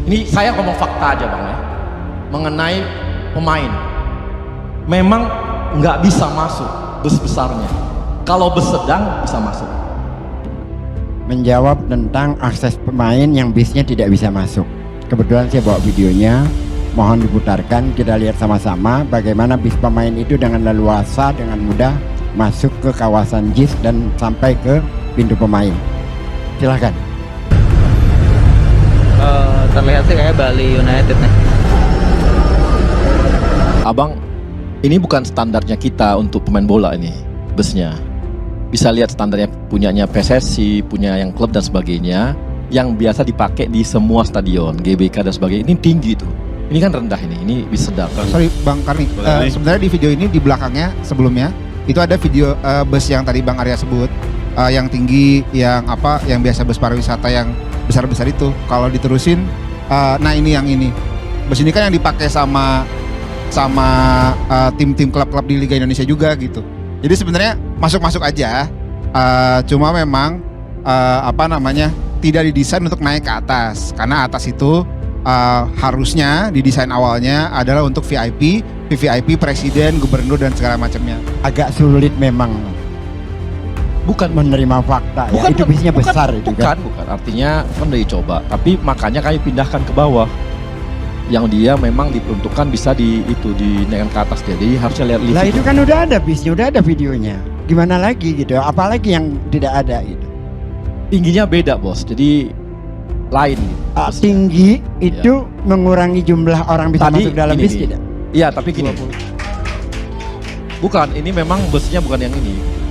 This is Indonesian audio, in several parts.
Ini saya ngomong fakta aja Bang ya, mengenai pemain. Memang nggak bisa masuk bus besarnya. Kalau bus sedang bisa masuk. Menjawab tentang akses pemain yang bisnya tidak bisa masuk. Kebetulan saya bawa videonya, mohon diputarkan, kita lihat sama-sama bagaimana bis pemain itu dengan leluasa, dengan mudah masuk ke kawasan JIS dan sampai ke pintu pemain. Silahkan. Terlihat sih kayak Bali United nih. Abang, ini bukan standarnya kita untuk pemain bola ini, busnya. Bisa lihat standarnya punyanya PSSI, punya yang klub dan sebagainya, yang biasa dipakai di semua stadion, GBK dan sebagainya. Ini tinggi tuh. Ini kan rendah ini bis sedang. Sorry Bang Karni, sebenarnya di video ini di belakangnya sebelumnya itu ada video bus yang tadi Bang Arya sebut, yang tinggi, yang apa, yang biasa bus pariwisata yang besar-besar itu. Kalau diterusin, nah ini yang ini. Bus ini kan yang dipakai sama tim-tim klub-klub di Liga Indonesia juga gitu. Jadi sebenarnya masuk-masuk aja, cuma memang tidak didesain untuk naik ke atas, karena atas itu harusnya didesain awalnya adalah untuk VIP, VVIP, presiden, gubernur dan segala macamnya. Agak sulit memang. Bukan menerima fakta ya, itu bisnya besar itu kan. Bukan, artinya kan udah dicoba, tapi makanya kami pindahkan ke bawah. Yang dia memang diperuntukkan bisa dinaikkan ke atas, jadi harusnya lihat Lah itu kan udah ada bisnya, udah ada videonya. Gimana lagi gitu, apalagi yang tidak ada gitu. Tingginya beda bos, jadi lain gitu. Tinggi itu mengurangi jumlah orang bisa Tadi masuk dalam bis tidak? Iya, tapi gini. Bukan, ini memang busnya bukan yang ini.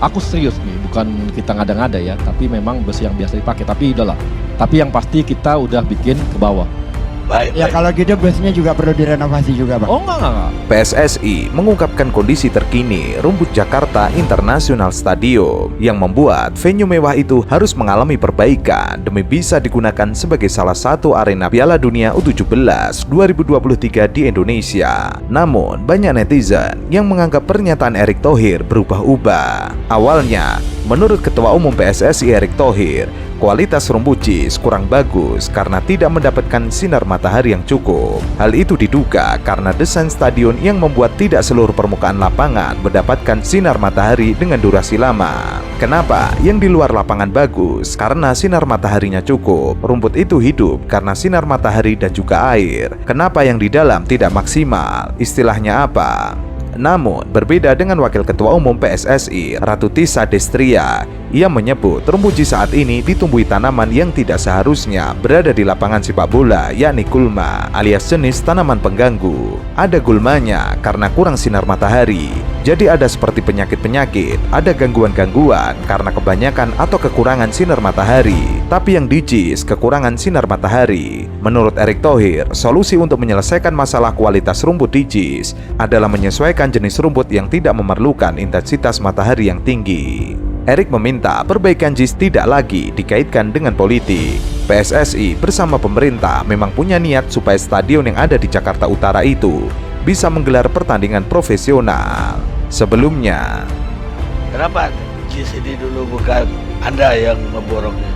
Aku serius nih, bukan kita ngada-ngada ya, tapi memang bus yang biasa dipakai. Tapi udahlah. Tapi yang pasti kita udah bikin ke bawah. Ya kalau gitu busnya juga perlu direnovasi juga Bang. Oh enggak. PSSI mengungkapkan kondisi terkini rumput Jakarta International Stadium yang membuat venue mewah itu harus mengalami perbaikan demi bisa digunakan sebagai salah satu arena Piala Dunia U17 2023 di Indonesia. Namun banyak netizen yang menganggap pernyataan Erick Thohir berubah-ubah. Awalnya, menurut Ketua Umum PSSI Erick Thohir, kualitas rumput JIS kurang bagus karena tidak mendapatkan sinar matahari yang cukup. Hal itu diduga karena desain stadion yang membuat tidak seluruh permukaan lapangan mendapatkan sinar matahari dengan durasi lama. Kenapa yang di luar lapangan bagus? Karena sinar mataharinya cukup. Rumput itu hidup karena sinar matahari dan juga air. Kenapa yang di dalam tidak maksimal? Istilahnya apa? Namun, berbeda dengan Wakil Ketua Umum PSSI, Ratu Tisa Destria, ia menyebut rumput JIS saat ini ditumbuhi tanaman yang tidak seharusnya berada di lapangan sepak bola, yakni gulma, alias jenis tanaman pengganggu. Ada gulmanya karena kurang sinar matahari. Jadi ada seperti penyakit-penyakit, ada gangguan-gangguan karena kebanyakan atau kekurangan sinar matahari. Tapi yang di JIS kekurangan sinar matahari. Menurut Erick Thohir, solusi untuk menyelesaikan masalah kualitas rumput di JIS adalah menyesuaikan jenis rumput yang tidak memerlukan intensitas matahari yang tinggi. Erick meminta perbaikan JIS tidak lagi dikaitkan dengan politik. PSSI bersama pemerintah memang punya niat supaya stadion yang ada di Jakarta Utara itu bisa menggelar pertandingan profesional. Sebelumnya, kenapa JIS ini dulu bukan Anda yang ngeborongnya?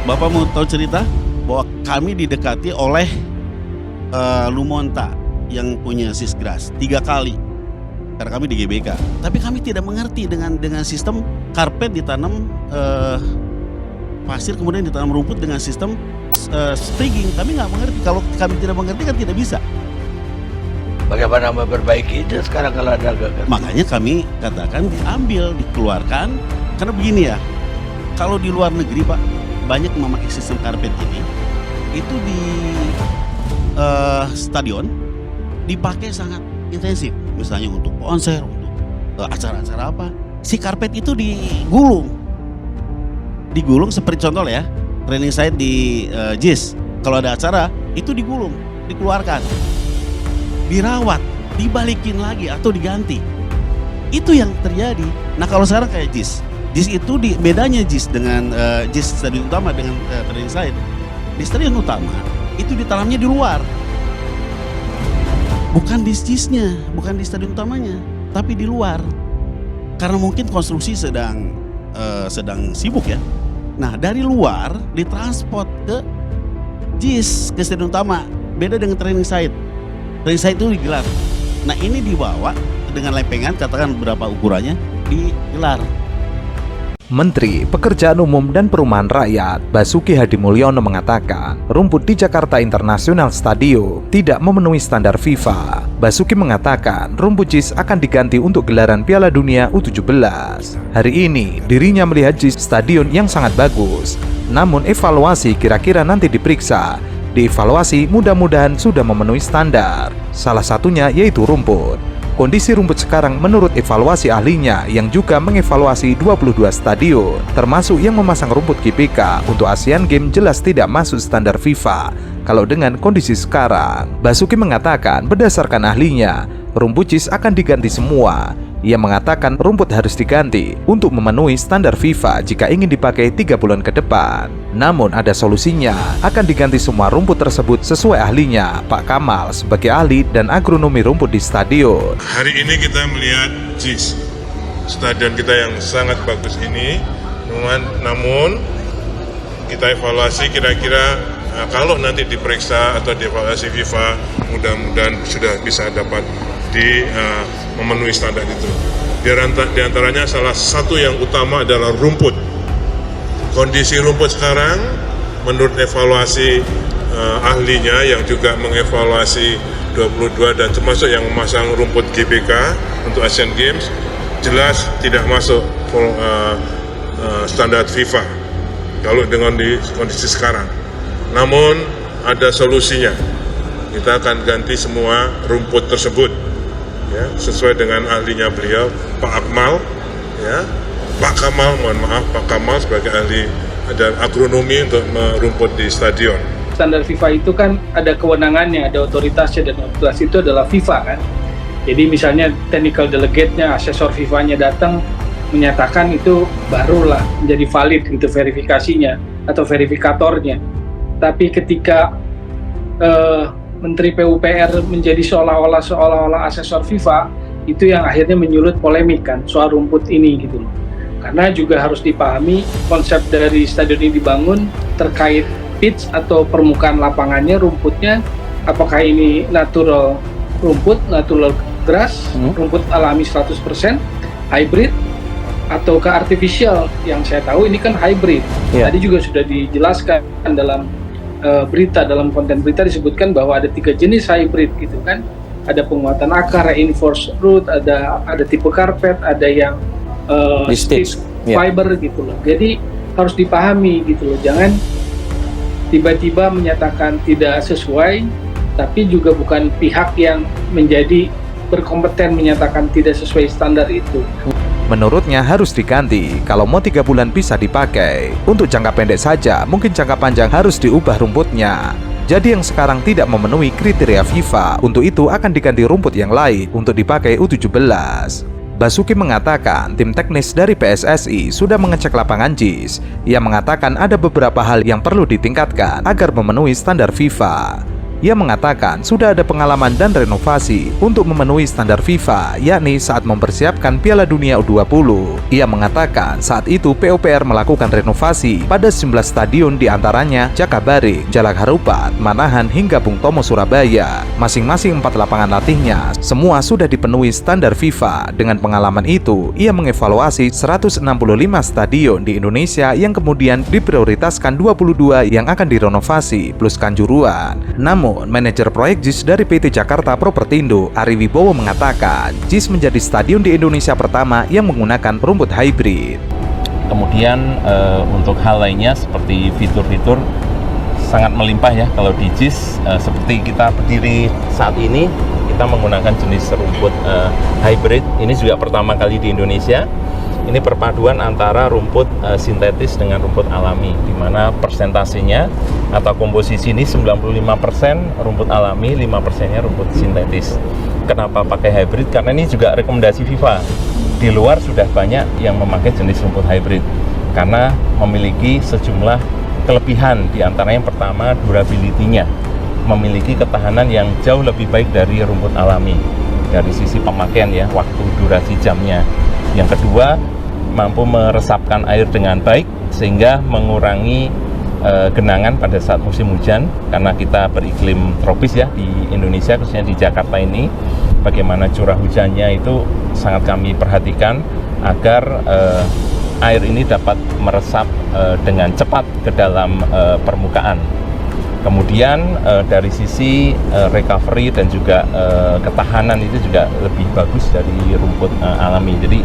Bapak mau tahu cerita bahwa kami didekati oleh Lumonta yang punya Sisgras 3 kali karena kami di GBK, tapi kami tidak mengerti dengan sistem karpet ditanam pasir kemudian ditanam rumput dengan sistem sprigging. Kami nggak mengerti. Kalau kami tidak mengerti kan tidak bisa. Bagaimana memperbaiki itu sekarang kalau ada gagal? Makanya kami katakan diambil, dikeluarkan, karena begini ya, kalau di luar negeri Pak banyak memakai sistem karpet ini, itu di stadion dipakai sangat intensif, misalnya untuk konser, untuk acara-acara apa, si karpet itu digulung seperti contoh ya, training site di JIS, kalau ada acara itu digulung, dikeluarkan, dirawat, dibalikin lagi atau diganti. Itu yang terjadi. Nah kalau sekarang kayak JIS itu bedanya JIS dengan JIS stadion utama dengan training site. Di stadion utama itu ditanamnya di luar, bukan di JIS-nya, bukan di stadion utamanya, tapi di luar. Karena mungkin konstruksi sedang sibuk ya. Nah dari luar ditransport ke JIS ke stadion utama. Beda dengan training site. Training site itu digelar. Nah ini dibawa dengan lempengan, katakan berapa ukurannya, digelar. Menteri Pekerjaan Umum dan Perumahan Rakyat Basuki Hadimulyono mengatakan rumput di Jakarta International Stadium tidak memenuhi standar FIFA. Basuki mengatakan rumput JIS akan diganti untuk gelaran Piala Dunia U17. Hari ini dirinya melihat JIS stadion yang sangat bagus, namun evaluasi kira-kira nanti diperiksa. Dievaluasi mudah-mudahan sudah memenuhi standar. Salah satunya yaitu rumput. Kondisi rumput sekarang menurut evaluasi ahlinya yang juga mengevaluasi 22 stadion, termasuk yang memasang rumput GBK untuk Asian Games jelas tidak masuk standar FIFA. Kalau dengan kondisi sekarang, Basuki mengatakan berdasarkan ahlinya, rumput JIS akan diganti semua. Ia mengatakan rumput harus diganti untuk memenuhi standar FIFA jika ingin dipakai 3 bulan ke depan. Namun ada solusinya, akan diganti semua rumput tersebut sesuai ahlinya, Pak Kamal sebagai ahli dan agronomi rumput di stadion. Hari ini kita melihat JIS, stadion kita yang sangat bagus ini, namun kita evaluasi kira-kira kalau nanti diperiksa atau dievaluasi FIFA, mudah-mudahan sudah bisa dapat memenuhi standar itu. Di antaranya salah satu yang utama adalah rumput. Kondisi rumput sekarang menurut evaluasi ahlinya yang juga mengevaluasi 22 dan termasuk yang memasang rumput GBK untuk Asian Games jelas tidak masuk standar FIFA kalau dengan di kondisi sekarang. Namun ada solusinya. Kita akan ganti semua rumput tersebut ya, sesuai dengan ahlinya beliau Pak Akmal ya. Pak Kamal, mohon maaf, Pak Kamal sebagai ahli dan agronomi untuk merumput di stadion. Standar FIFA itu kan ada kewenangannya, ada otoritasnya, dan otoritas itu adalah FIFA kan. Jadi misalnya technical delegate-nya, asesor FIFA-nya datang menyatakan itu barulah menjadi valid gitu verifikasinya atau verifikatornya. Tapi ketika Menteri PUPR menjadi seolah-olah asesor FIFA, itu yang akhirnya menyulut polemik kan soal rumput ini gitu loh. Karena juga harus dipahami konsep dari stadion ini dibangun terkait pitch atau permukaan lapangannya, rumputnya, apakah ini natural rumput, natural grass, rumput alami 100%, hybrid, atau ke artificial. Yang saya tahu ini kan hybrid. Tadi juga sudah dijelaskan dalam berita, dalam konten berita disebutkan bahwa ada 3 jenis hybrid gitu kan. Ada penguatan akar, reinforced root, ada tipe karpet, ada yang stiff fiber gitu loh. Jadi harus dipahami gitu loh. Jangan tiba-tiba menyatakan tidak sesuai, tapi juga bukan pihak yang menjadi berkompeten menyatakan tidak sesuai standar itu. Menurutnya harus diganti, kalau mau 3 bulan bisa dipakai. Untuk jangka pendek saja, mungkin jangka panjang harus diubah rumputnya. Jadi yang sekarang tidak memenuhi kriteria FIFA, untuk itu akan diganti rumput yang lain untuk dipakai U17. Basuki mengatakan tim teknis dari PSSI sudah mengecek lapangan JIS. Ia mengatakan ada beberapa hal yang perlu ditingkatkan agar memenuhi standar FIFA. Ia mengatakan sudah ada pengalaman dan renovasi untuk memenuhi standar FIFA, yakni saat mempersiapkan Piala Dunia U20. Ia mengatakan saat itu PUPR melakukan renovasi pada 19 stadion diantaranya Jakabaring, Jalak Harupat, Manahan hingga Bung Tomo Surabaya. Masing-masing 4 lapangan latihnya semua sudah dipenuhi standar FIFA. Dengan pengalaman itu, ia mengevaluasi 165 stadion di Indonesia yang kemudian diprioritaskan 22 yang akan direnovasi plus Kanjuruhan. Namun manajer proyek JIS dari PT Jakarta Propertindo, Ari Wibowo mengatakan JIS menjadi stadion di Indonesia pertama yang menggunakan rumput hybrid. Kemudian untuk hal lainnya seperti fitur-fitur sangat melimpah ya kalau di JIS. Seperti kita berdiri saat ini, kita menggunakan jenis rumput hybrid. Ini juga pertama kali di Indonesia. Ini perpaduan antara rumput sintetis dengan rumput alami, di mana persentasenya atau komposisi ini 95% rumput alami, 5%-nya rumput sintetis. Kenapa pakai hybrid? Karena ini juga rekomendasi FIFA. Di luar sudah banyak yang memakai jenis rumput hybrid karena memiliki sejumlah kelebihan, di antara yang pertama durability-nya, memiliki ketahanan yang jauh lebih baik dari rumput alami dari sisi pemakaian ya, waktu durasi jamnya. Yang kedua, mampu meresapkan air dengan baik sehingga mengurangi genangan pada saat musim hujan, karena kita beriklim tropis ya di Indonesia, khususnya di Jakarta ini. Bagaimana curah hujannya itu sangat kami perhatikan agar air ini dapat meresap dengan cepat ke dalam permukaan. Kemudian dari sisi recovery dan juga ketahanan itu juga lebih bagus dari rumput alami. Jadi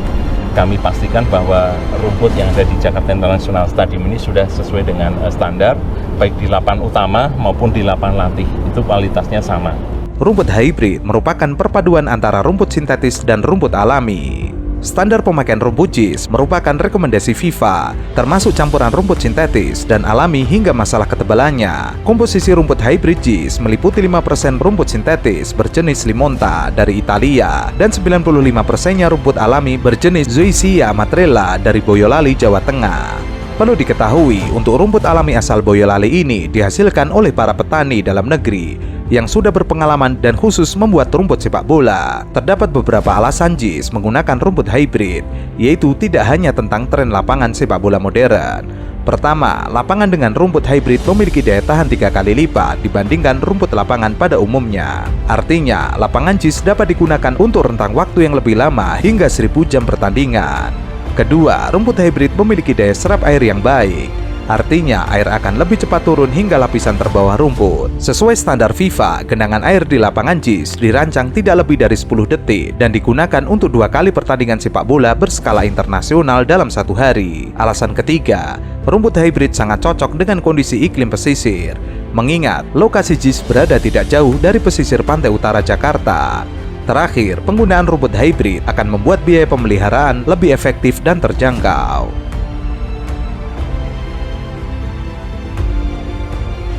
kami pastikan bahwa rumput yang ada di Jakarta International Stadium ini sudah sesuai dengan standar, baik di lapangan utama maupun di lapangan latih, itu kualitasnya sama. Rumput hybrid merupakan perpaduan antara rumput sintetis dan rumput alami. Standar pemakaian rumput JIS merupakan rekomendasi FIFA, termasuk campuran rumput sintetis dan alami hingga masalah ketebalannya. Komposisi rumput hybrid JIS meliputi 5% rumput sintetis berjenis Limonta dari Italia dan 95%-nya rumput alami berjenis Zoysia matrella dari Boyolali, Jawa Tengah. Perlu diketahui, untuk rumput alami asal Boyolali ini dihasilkan oleh para petani dalam negeri yang sudah berpengalaman dan khusus membuat rumput sepak bola. Terdapat beberapa alasan JIS menggunakan rumput hybrid, yaitu tidak hanya tentang tren lapangan sepak bola modern. Pertama, lapangan dengan rumput hybrid memiliki daya tahan 3 kali lipat dibandingkan rumput lapangan pada umumnya. Artinya, lapangan JIS dapat digunakan untuk rentang waktu yang lebih lama hingga 1000 jam pertandingan. Kedua, rumput hybrid memiliki daya serap air yang baik. Artinya, air akan lebih cepat turun hingga lapisan terbawah rumput. Sesuai standar FIFA, genangan air di lapangan JIS dirancang tidak lebih dari 10 detik dan digunakan untuk 2 kali pertandingan sepak bola berskala internasional dalam 1 hari. Alasan ketiga, rumput hybrid sangat cocok dengan kondisi iklim pesisir, mengingat lokasi JIS berada tidak jauh dari pesisir pantai utara Jakarta. Terakhir, penggunaan rumput hybrid akan membuat biaya pemeliharaan lebih efektif dan terjangkau.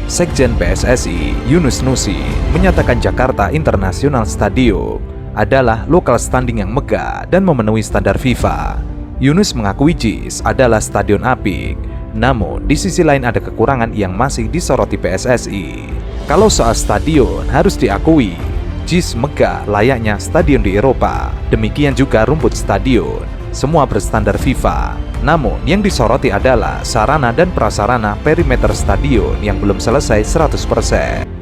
Sekjen PSSI, Yunus Nusi, menyatakan Jakarta International Stadium adalah local standing yang megah dan memenuhi standar FIFA. Yunus mengakui JIS adalah stadion apik, namun di sisi lain ada kekurangan yang masih disoroti PSSI. Kalau soal stadion, harus diakui, JIS megah layaknya stadion di Eropa. Demikian juga rumput stadion, semua berstandar FIFA. Namun, yang disoroti adalah sarana dan prasarana perimeter stadion yang belum selesai 100%.